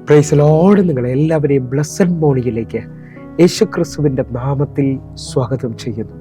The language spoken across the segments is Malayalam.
Praise Lord. നിങ്ങളെ എല്ലാവരെയും ബ്ലെസ്സഡ് മോർണിംഗിലേക്ക് യേശുക്രിസ്തുവിൻ്റെ നാമത്തിൽ സ്വാഗതം ചെയ്യുന്നു.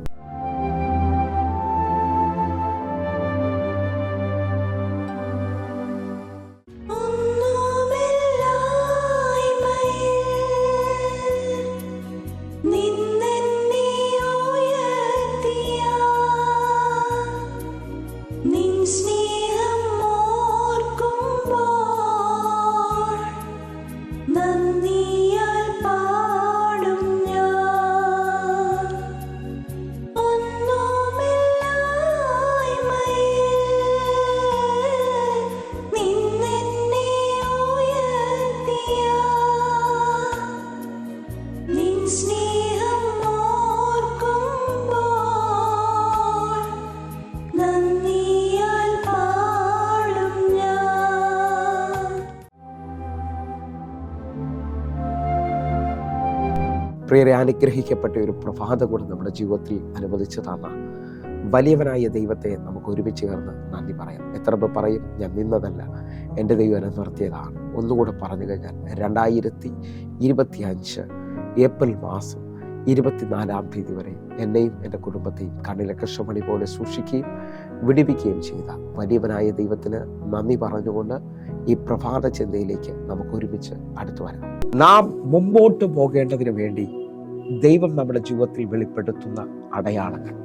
പ്രിയരെ, അനുഗ്രഹിക്കപ്പെട്ട ഒരു പ്രഭാതം കൂടെ നമ്മുടെ ജീവിതത്തിൽ അനുവദിച്ചു തന്ന വലിയവനായ ദൈവത്തെ നമുക്ക് ഒരുമിച്ച് ചേർന്ന് നന്ദി പറയാം. എത്ര പേർ പറയും, ഞാൻ നിന്നതല്ല, എൻ്റെ ദൈവം എന്നെ നിർത്തിയതാണ്. ഒന്നുകൂടെ പറഞ്ഞു കഴിഞ്ഞാൽ 2025 ഏപ്രിൽ മാസം 24-ാം തീയതി വരെ എന്നെയും എൻ്റെ കുടുംബത്തെയും കണ്ണിലെ കൃഷ്ണമണി പോലെ സൂക്ഷിക്കുകയും വിടിവിക്കുകയും ചെയ്ത വലിയവനായ ദൈവത്തിന് നന്ദി പറഞ്ഞുകൊണ്ട് ഈ പ്രഭാത ചിന്തയിലേക്ക് നമുക്ക് ഒരുമിച്ച് അടുത്തു വരാം. നാം മുമ്പോട്ട് പോകേണ്ടതിന് വേണ്ടി ദൈവം നമ്മുടെ ജീവിതത്തിൽ വെളിപ്പെടുത്തുന്ന അടയാളങ്ങൾ.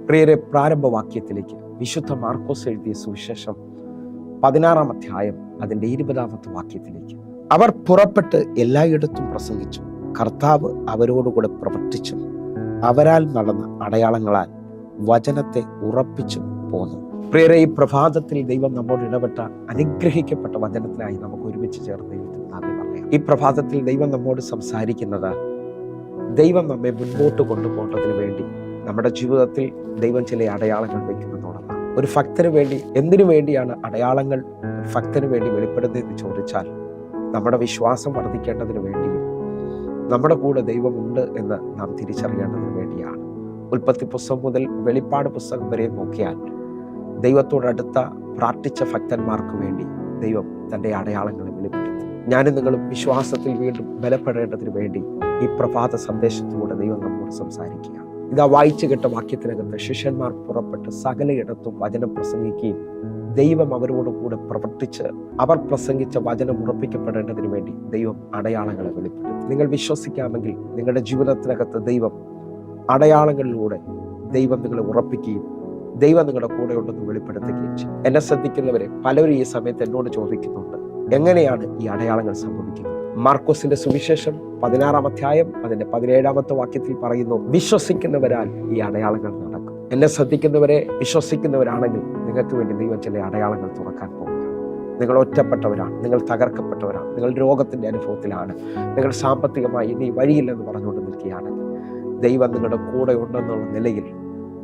പ്രിയരെ, പ്രാരംഭവാക്യത്തിലേക്ക് വിശുദ്ധ മാർക്കോസ് എഴുതിയ സുവിശേഷം 16-ാം അധ്യായം അതിൻ്റെ 20-ാമത്തെ വാക്യത്തിലേക്ക്. അവർ പുറപ്പെട്ട് എല്ലായിടത്തും പ്രസംഗിച്ചു, കർത്താവ് അവരോടുകൂടെ പ്രവർത്തിച്ചു, അവരാൽ നടന്ന അടയാളങ്ങളാൽ വചനത്തെ ഉറപ്പിച്ചും പോന്നു. പ്രിയരെ, ഈ പ്രഭാതത്തിൽ ദൈവം നമ്മോട് ഇടപെട്ട അനുഗ്രഹിക്കപ്പെട്ട വചനത്തിനായി നമുക്ക് ഒരുമിച്ച് ചേർന്ന് ദൈവത്തിന് നന്ദി പറയാം. ഈ പ്രഭാതത്തിൽ ദൈവം നമ്മോട് സംസാരിക്കുന്നത്, ദൈവം നമ്മെ മുൻപോട്ട് കൊണ്ടുപോകുന്നതിന് വേണ്ടി നമ്മുടെ ജീവിതത്തിൽ ദൈവം ചില അടയാളങ്ങൾ വയ്ക്കുമെന്നുള്ളതാണ്. ഒരു ഭക്തന് വേണ്ടി, എന്തിനു വേണ്ടിയാണ് അടയാളങ്ങൾ ഒരു ഭക്തന് വേണ്ടി വെളിപ്പെടുന്നതെന്ന് ചോദിച്ചാൽ, നമ്മുടെ വിശ്വാസം വർദ്ധിക്കേണ്ടതിന് വേണ്ടിയും നമ്മുടെ കൂടെ ദൈവമുണ്ട് എന്ന് നാം തിരിച്ചറിയേണ്ടതിന് വേണ്ടിയാണ്. ഉൽപ്പത്തി പുസ്തകം മുതൽ വെളിപ്പാട് പുസ്തകം വരെ നോക്കിയാൽ ദൈവത്തോടടുത്ത പ്രാർത്ഥിച്ച ഭക്തന്മാർക്ക് വേണ്ടി ദൈവം തൻ്റെ അടയാളങ്ങളെ വെളിപ്പെടുത്തി. ഞാനും നിങ്ങളും വിശ്വാസത്തിൽ വീണ്ടും ബലപ്പെടേണ്ടതിന് വേണ്ടി ഈ പ്രഭാത സന്ദേശത്തിലൂടെ ദൈവം നമ്മോട് സംസാരിക്കുക. ഇതാ വായിച്ചു കേട്ട വാക്യത്തിനകത്ത്, ശിഷ്യന്മാർ പുറപ്പെട്ട് സകലയിടത്തും വചനം പ്രസംഗിക്കുകയും ദൈവം അവരോട് കൂടെ പ്രവർത്തിച്ച് അവർ പ്രസംഗിച്ച വചനം ഉറപ്പിക്കപ്പെടേണ്ടതിന് വേണ്ടി ദൈവം അടയാളങ്ങളെ വെളിപ്പെടുത്തി. നിങ്ങൾ വിശ്വസിക്കാമെങ്കിൽ നിങ്ങളുടെ ജീവിതത്തിനകത്ത് ദൈവം അടയാളങ്ങളിലൂടെ ദൈവം നിങ്ങളെ ഉറപ്പിക്കുകയും ദൈവം നിങ്ങളുടെ കൂടെ ഉണ്ടെന്ന് വെളിപ്പെടുത്തുകയും ചെയ്യും. എന്നെ ശ്രദ്ധിക്കുന്നവരെ പലരും ഈ സമയത്ത് എന്നോട് ചോദിക്കുന്നുണ്ട്, എങ്ങനെയാണ് ഈ അടയാളങ്ങൾ സംഭവിക്കുന്നത്? മാർക്കോസിന്റെ സുവിശേഷം 16-ാം അധ്യായം അതിന്റെ 17-ാമത്തെ വാക്യത്തിൽ പറയുന്നു, വിശ്വസിക്കുന്നവരാൽ ഈ അടയാളങ്ങൾ നടക്കും. എന്നെ ശ്രദ്ധിക്കുന്നവരെ, വിശ്വസിക്കുന്നവരാണെങ്കിൽ നിങ്ങൾക്ക് വേണ്ടി ദൈവം ചില അടയാളങ്ങൾ തുറക്കാൻ പോകുകയാണ്. നിങ്ങൾ ഒറ്റപ്പെട്ടവരാണ്, നിങ്ങൾ തകർക്കപ്പെട്ടവരാണ്, നിങ്ങൾ രോഗത്തിന്റെ അനുഭവത്തിലാണ്, നിങ്ങൾ സാമ്പത്തികമായി ഇനി വഴിയില്ലെന്ന് പറഞ്ഞുകൊണ്ട് നിൽക്കുകയാണെങ്കിൽ ദൈവം നിങ്ങളുടെ കൂടെ ഉണ്ടെന്നുള്ള നിലയിൽ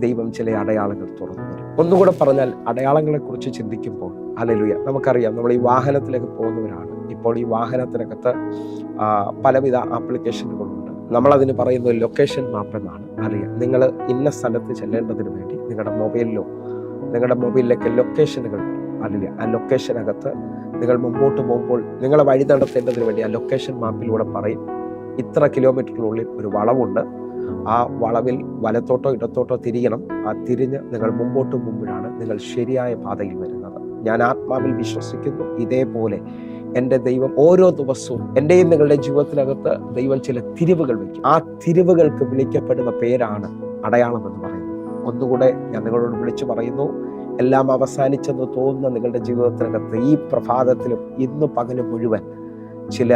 ദൈവം ചില അടയാളങ്ങൾ തുറന്നു തരും. ഒന്നുകൂടെ പറഞ്ഞാൽ, അടയാളങ്ങളെ കുറിച്ച് ചിന്തിക്കുമ്പോൾ ഹല്ലേലൂയ, നമുക്കറിയാം നമ്മൾ ഈ വാഹനത്തിലേക്ക് പോകുന്നവരാണ്. ഇപ്പോൾ ഈ വാഹനത്തിനകത്ത് പലവിധ ആപ്ലിക്കേഷനുകളുണ്ട്. നമ്മളതിന് പറയുന്നത് ലൊക്കേഷൻ മാപ്പ് എന്നാണ്. അറിയാം, നിങ്ങൾ ഇന്ന സ്ഥലത്ത് ചെല്ലേണ്ടതിന് വേണ്ടി നിങ്ങളുടെ മൊബൈലിലേക്ക് ലൊക്കേഷനുകൾ അല്ലെങ്കിൽ ആ ലൊക്കേഷനകത്ത് നിങ്ങൾ മുമ്പോട്ട് പോകുമ്പോൾ നിങ്ങളെ വഴി നടത്തേണ്ടതിന് വേണ്ടി ആ ലൊക്കേഷൻ മാപ്പിലൂടെ പറയും, ഇത്ര കിലോമീറ്ററിനുള്ളിൽ ഒരു വളവുണ്ട്, ആ വളവിൽ വലത്തോട്ടോ ഇടത്തോട്ടോ തിരിയണം, ആ തിരിഞ്ഞ് നിങ്ങൾ മുമ്പോഴാണ് നിങ്ങൾ ശരിയായ പാതയിൽ വരുന്നത്. ഞാൻ ആത്മാവിൽ വിശ്വസിക്കുന്നു, ഇതേപോലെ എൻ്റെ ദൈവം ഓരോ ദിവസവും എൻ്റെയും നിങ്ങളുടെ ജീവിതത്തിനകത്ത് ദൈവം ചില തിരിവുകൾ വയ്ക്കും. ആ തിരിവുകൾക്ക് വിളിക്കപ്പെടുന്ന പേരാണ് അടയാളം എന്ന് പറയുന്നത്. ഒന്നുകൂടെ ഞാൻ നിങ്ങളോട് വിളിച്ചു പറയുന്നു, എല്ലാം അവസാനിച്ചെന്ന് തോന്നുന്ന നിങ്ങളുടെ ജീവിതത്തിനകത്ത് ഈ പ്രഭാതത്തിലും ഇന്ന് പകലും മുഴുവൻ ചില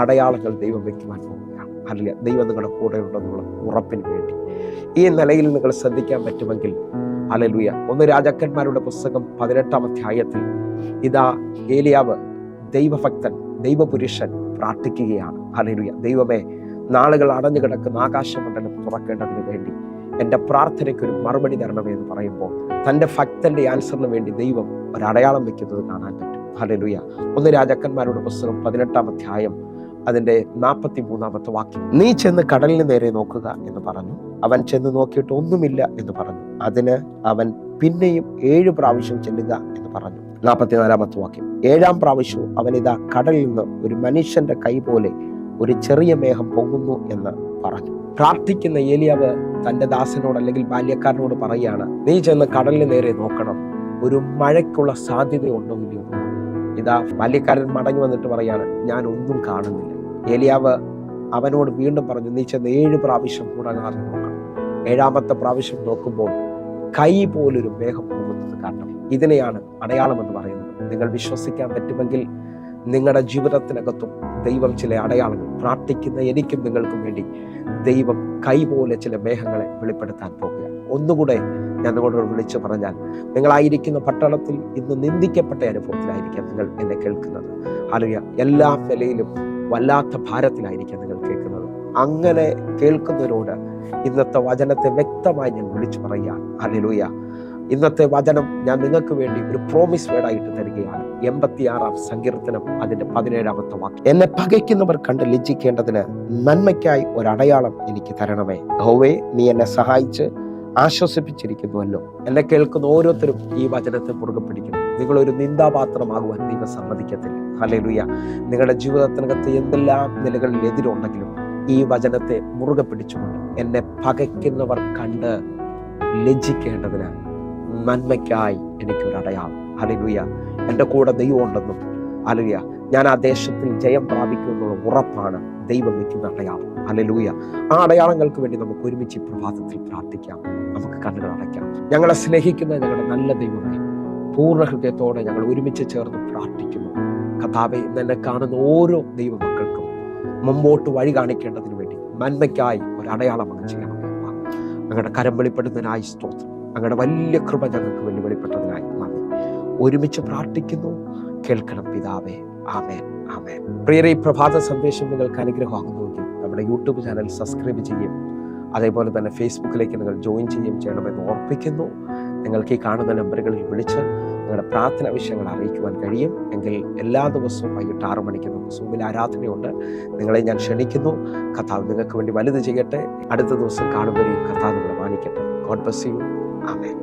അടയാളങ്ങൾ ദൈവം വയ്ക്കുവാൻ പോകുകയാണ്. അല്ലെങ്കിൽ ദൈവം നിങ്ങളുടെ കൂടെ ഉണ്ടെന്നുള്ള ഉറപ്പിന് വേണ്ടി ഈ നിലയിൽ നിങ്ങൾ ശ്രദ്ധിക്കാൻ പറ്റുമെങ്കിൽ ഹല്ലേലൂയ. 1 രാജാക്കന്മാരുടെ പുസ്തകം 18-ാം അധ്യായത്തിൽ ഇതാ ഏലിയാവ് ദൈവഭക്തൻ, ദൈവപുരുഷൻ പ്രാർത്ഥിക്കുകയാണ്. ഹല്ലേലൂയ. ദൈവമേ, നാളുകൾ അടഞ്ഞു കിടക്കുന്ന ആകാശമണ്ഡലം തുറക്കേണ്ടതിന് വേണ്ടി എൻ്റെ പ്രാർത്ഥനയ്ക്കൊരു മറുപടി തരണമേ എന്ന് പറയുമ്പോൾ തൻ്റെ ഭക്തന്റെ ആൻസറിന് വേണ്ടി ദൈവം ഒരു അടയാളം വെക്കുന്നത് കാണാൻ പറ്റും. ഹല്ലേലൂയ. 1 രാജാക്കന്മാരുടെ പുസ്തകം 18-ാം അധ്യായം അതിൻ്റെ 43-ാമത്തെ വാക്യം. നീ ചെന്ന് കടലിന് നേരെ നോക്കുക എന്ന് പറഞ്ഞു. അവൻ ചെന്ന് നോക്കിയിട്ട് ഒന്നുമില്ല എന്ന് പറഞ്ഞു. അതിന് അവൻ പിന്നെയും 7 പ്രാവശ്യം ചെല്ലുക എന്ന് പറഞ്ഞു. 44-ാമത്തെ വാക്യം. 7-ാം പ്രാവശ്യവും അവനിതാ കടലിൽ നിന്ന് ഒരു മനുഷ്യന്റെ കൈ പോലെ ഒരു ചെറിയ മേഘം പൊങ്ങുന്നു എന്ന് പറഞ്ഞു. പ്രാർത്ഥിക്കുന്ന ഏലിയാവ് തന്റെ ദാസനോട് അല്ലെങ്കിൽ ബാല്യക്കാരനോട് പറയുകയാണ്, നീ ചെന്ന് കടലിന് നേരെ നോക്കണം, ഒരു മഴയ്ക്കുള്ള സാധ്യതയുണ്ടോ ഇല്ലയോ. ഇതാ ബാല്യക്കാരൻ മടങ്ങി വന്നിട്ട് പറയാണ്, ഞാൻ ഒന്നും കാണുന്നില്ല. ഏലിയാവ് അവനോട് വീണ്ടും പറഞ്ഞു, നീ ചെന്ന് 7 പ്രാവശ്യം മുടങ്ങാതെ നോക്കണം. 7-ാമത്തെ പ്രാവശ്യം നോക്കുമ്പോൾ കൈ പോലൊരു മേഘം പോകുന്നത് കാണണം. ഇതിനെയാണ് അടയാളം എന്ന് പറയുന്നത്. നിങ്ങൾ വിശ്വസിക്കാൻ പറ്റുമെങ്കിൽ നിങ്ങളുടെ ജീവിതത്തിനകത്തും ദൈവം ചില അടയാളങ്ങൾ, പ്രാർത്ഥിക്കുന്ന എനിക്കും നിങ്ങൾക്കും വേണ്ടി ദൈവം കൈ പോലെ ചില മേഘങ്ങളെ വെളിപ്പെടുത്താൻ പോകുകയാണ്. ഒന്നുകൂടെ ഞാൻ നിങ്ങളോട് വിളിച്ചു പറഞ്ഞാൽ, നിങ്ങളായിരിക്കുന്ന പട്ടണത്തിൽ ഇന്ന് നിന്ദിക്കപ്പെട്ട അനുഭവത്തിലായിരിക്കാം നിങ്ങൾ എന്നെ കേൾക്കുന്നത്. ഹല്ലേലൂയ. എല്ലാ നിലയിലും വല്ലാത്ത ഭാരത്തിലായിരിക്കാം നിങ്ങൾ കേൾക്കുന്നത്. അങ്ങനെ കേൾക്കുന്നവരോട് ഇന്നത്തെ വചനത്തെ വ്യക്തമായി ഞാൻ വിളിച്ചു പറയുകയാണ്. ഹല്ലേലൂയ. ഇന്നത്തെ വചനം ഞാൻ നിങ്ങൾക്ക് വേണ്ടി ഒരു പ്രോമിസ് വേർഡായിട്ട് തരികയാണ്. 86-ാം സങ്കീർത്തനം അതിന്റെ 17-ാമത്തെ വാക്യം. എന്നെ പകയ്ക്കുന്നവർ കണ്ട് ലജ്ജിക്കേണ്ടതിന് നന്മയ്ക്കായി ഒരടയാളം എനിക്ക് തരണമേ. യഹോവേ, നീ എന്നെ സഹായിച്ച് ആശ്വസിപ്പിച്ചിരിക്കുന്നുവല്ലോ. എന്നെ കേൾക്കുന്ന ഓരോരുത്തരും ഈ വചനത്തെ മുറുകെ പിടിക്കണം. നിങ്ങളൊരു നിന്ദാപാത്രമാകുവാൻ ദൈവം സമ്മതിക്കത്തില്ല. ഹല്ലേലൂയ. നിങ്ങളുടെ ജീവിതത്തിനകത്ത് എന്തെല്ലാം നിലകളിൽ എതിരുണ്ടെങ്കിലും ഈ വചനത്തെ മുറുകെ പിടിച്ചുകൊണ്ട് എന്നെ പകയ്ക്കുന്നവർ കണ്ട് ലജ്ജിക്കേണ്ടതിന് നന്മയ്ക്കായി എനിക്കൊരു അടയാളം. ഹല്ലേലൂയ. എൻ്റെ കൂടെ ദൈവം ഉണ്ടെന്നും, ഹല്ലേലൂയ, ഞാൻ ആ ദേശത്തിൽ ജയം പ്രാപിക്കുമെന്നുള്ള ഉറപ്പാണ് ദൈവം വയ്ക്കുന്ന അടയാളം. ഹല്ലേലൂയ. ആ അടയാളങ്ങൾക്ക് വേണ്ടി നമുക്ക് ഒരുമിച്ച് ഈ പ്രഭാതത്തിൽ പ്രാർത്ഥിക്കാം. നമുക്ക് കണ്ണുകൾ അടയ്ക്കാം. ഞങ്ങളെ സ്നേഹിക്കുന്ന ഞങ്ങളുടെ നല്ല ദൈവമേ, പൂർണ്ണ ഹൃദയത്തോടെ ഞങ്ങൾ ഒരുമിച്ച് ചേർന്ന് പ്രാർത്ഥിക്കുന്നു. കർത്താവേ, ഇന്ന് എന്നെ കാണുന്ന ഓരോ ദൈവമക്കൾക്കും മുമ്പോട്ട് വഴി കാണിക്കേണ്ടതിന് വേണ്ടി നന്മയ്ക്കായി ഒരു അടയാളം അങ്ങ് ചെയ്യണമേ. ഞങ്ങളുടെ കരം വെളിപ്പെടുന്നതിനായി സ്തോത്രം. അങ്ങയുടെ വലിയ കൃപ ഞങ്ങൾക്ക് വേണ്ടി വെളിപ്പെട്ടതിനായി നന്ദി. ഒരുമിച്ച് പ്രാർത്ഥിക്കുന്നു. കേൾക്കണം പിതാവേ. ആമേൻ, ആമേൻ. പ്രിയരെ, ഈ പ്രഭാത സന്ദേശം നിങ്ങൾക്ക് അനുഗ്രഹമാകുന്നുവെങ്കിൽ നമ്മുടെ യൂട്യൂബ് ചാനൽ സബ്സ്ക്രൈബ് ചെയ്യും, അതേപോലെ തന്നെ ഫേസ്ബുക്കിലേക്ക് നിങ്ങൾ ജോയിൻ ചെയ്യണമെന്ന് ഓർപ്പിക്കുന്നു. നിങ്ങൾക്ക് ഈ കാണുന്ന നമ്പറുകളിൽ വിളിച്ച് നിങ്ങളുടെ പ്രാർത്ഥന വിഷയങ്ങൾ അറിയിക്കുവാൻ കഴിയും. എങ്കിൽ എല്ലാ ദിവസവും വൈകിട്ട് 6 മണിക്ക് നമുക്ക് സൂമിൽ ആരാധനയുണ്ട്. നിങ്ങളെ ഞാൻ ക്ഷണിക്കുന്നു. കർത്താവ് നിങ്ങൾക്ക് വേണ്ടി വലുത് ചെയ്യട്ടെ. അടുത്ത ദിവസം കാണുമ്പോഴേക്കും കർത്താവ് നിങ്ങളെ മാനിക്കട്ടെ. God bless you. ആമേൻ.